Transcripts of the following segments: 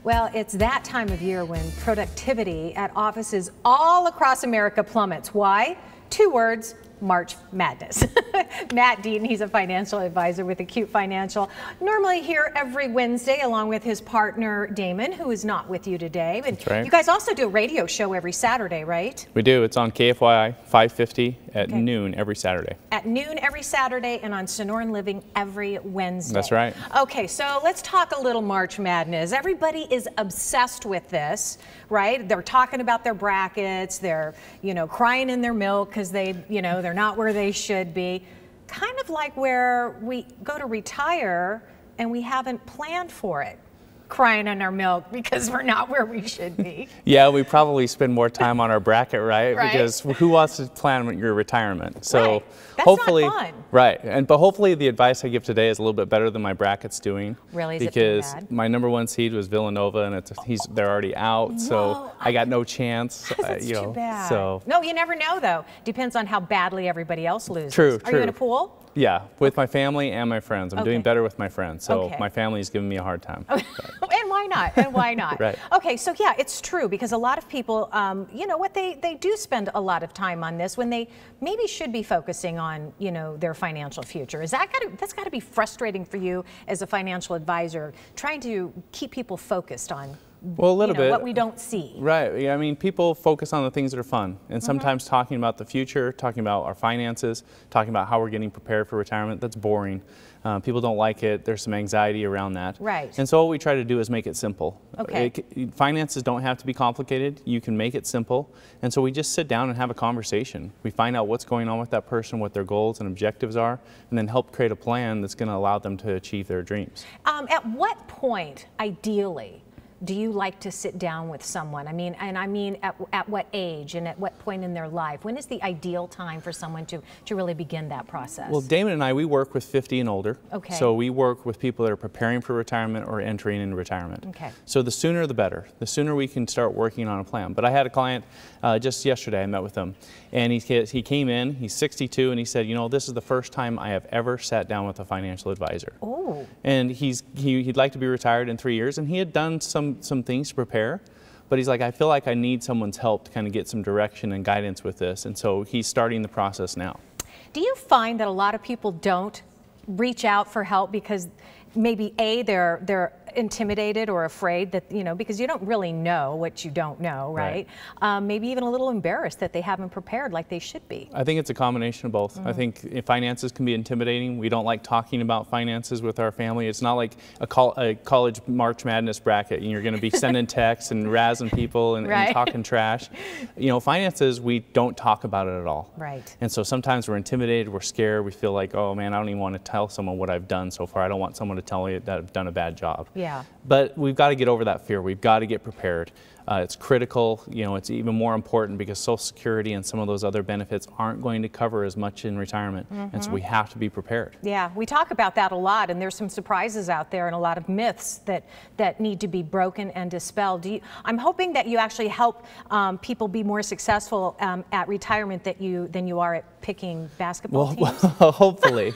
Well, it's that time of year when productivity at offices all across America plummets. Why? Two words. March Madness. Matt Deaton, he's a financial advisor with Acute Financial, normally here every Wednesday along with his partner Damon, who is not with you today. But that's right. You guys also do a radio show every Saturday, right? We do. It's on KFYI 550 at noon every Saturday. At noon every Saturday and on Sonoran Living every Wednesday. That's right. Okay, so let's talk a little March Madness. Everybody is obsessed with this, right? They're talking about their brackets. They're, crying in their milk because they're not where they should be. Kind of like where we go to retire and we haven't planned for it. Crying in our milk because we're not where we should be. Yeah, we probably spend more time on our bracket, right? Because who wants to plan your retirement? So That's hopefully, not fun. But hopefully the advice I give today is a little bit better than my bracket's doing. Really? Is it because too bad? my #1 seed was Villanova, and they're already out, so I got no chance. That's too bad. So no, you never know though. Depends on how badly everybody else loses. True. Are you in a pool? Yeah, with my family and my friends. I'm doing better with my friends, so my family's giving me a hard time. And why not? And why not? Right. Okay, so yeah, it's true because a lot of people, they do spend a lot of time on this when they maybe should be focusing on, their financial future. That's got to be frustrating for you as a financial advisor, trying to keep people focused on a little bit what we don't see. Right. Yeah, I mean, people focus on the things that are fun, and sometimes talking about the future, talking about our finances, talking about how we're getting prepared for retirement, that's boring. People don't like it. There's some anxiety around that. Right. And so what we try to do is make it simple. Okay. Finances don't have to be complicated. You can make it simple. And so we just sit down and have a conversation. We find out what's going on with that person, what their goals and objectives are, and then help create a plan that's going to allow them to achieve their dreams. At what point, ideally, do you like to sit down with someone? I mean, at what age and at what point in their life? When is the ideal time for someone to really begin that process? Well, Damon and I, we work with 50 and older. Okay. So we work with people that are preparing for retirement or entering into retirement. Okay. So the sooner the better. The sooner we can start working on a plan. But I had a client just yesterday, I met with him, and he came in, he's 62, and he said, this is the first time I have ever sat down with a financial advisor. Oh. And he'd like to be retired in 3 years, and he had done some things to prepare, but he's like, I feel like I need someone's help to kind of get some direction and guidance with this, and so he's starting the process now. Do you find that a lot of people don't reach out for help because maybe they're intimidated or afraid that, because you don't really know what you don't know, right? Maybe even a little embarrassed that they haven't prepared like they should be. I think it's a combination of both. I think finances can be intimidating. We don't like talking about finances with our family. It's not like a college March Madness bracket and you're going to be sending texts and razzing people and talking trash. Finances, we don't talk about it at all. Right. And so sometimes we're intimidated, we're scared, we feel like, oh man, I don't even want to tell someone what I've done so far. I don't want someone to tell me that I've done a bad job. Yeah. But we've got to get over that fear. We've got to get prepared. It's critical. It's even more important because Social Security and some of those other benefits aren't going to cover as much in retirement. And so we have to be prepared. Yeah, we talk about that a lot, and there's some surprises out there and a lot of myths that need to be broken and dispelled. I'm hoping that you actually help people be more successful at retirement than you are at picking basketball teams. Well, hopefully.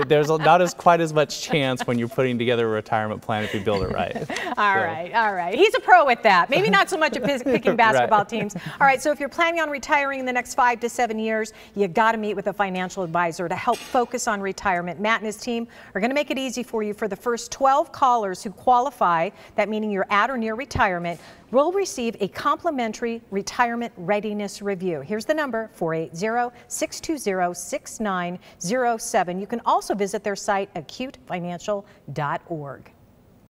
There's not quite as much chance when you're putting together a retirement plan if you build it right. All right. He's a pro at that. Maybe not so much at picking basketball teams. All right, so if you're planning on retiring in the next 5 to 7 years, you got to meet with a financial advisor to help focus on retirement. Matt and his team are going to make it easy for you. For the first 12 callers who qualify, that meaning you're at or near retirement, will receive a complimentary retirement readiness review. Here's the number, 480-620-6907. You can also visit their site, acutefinancial.org.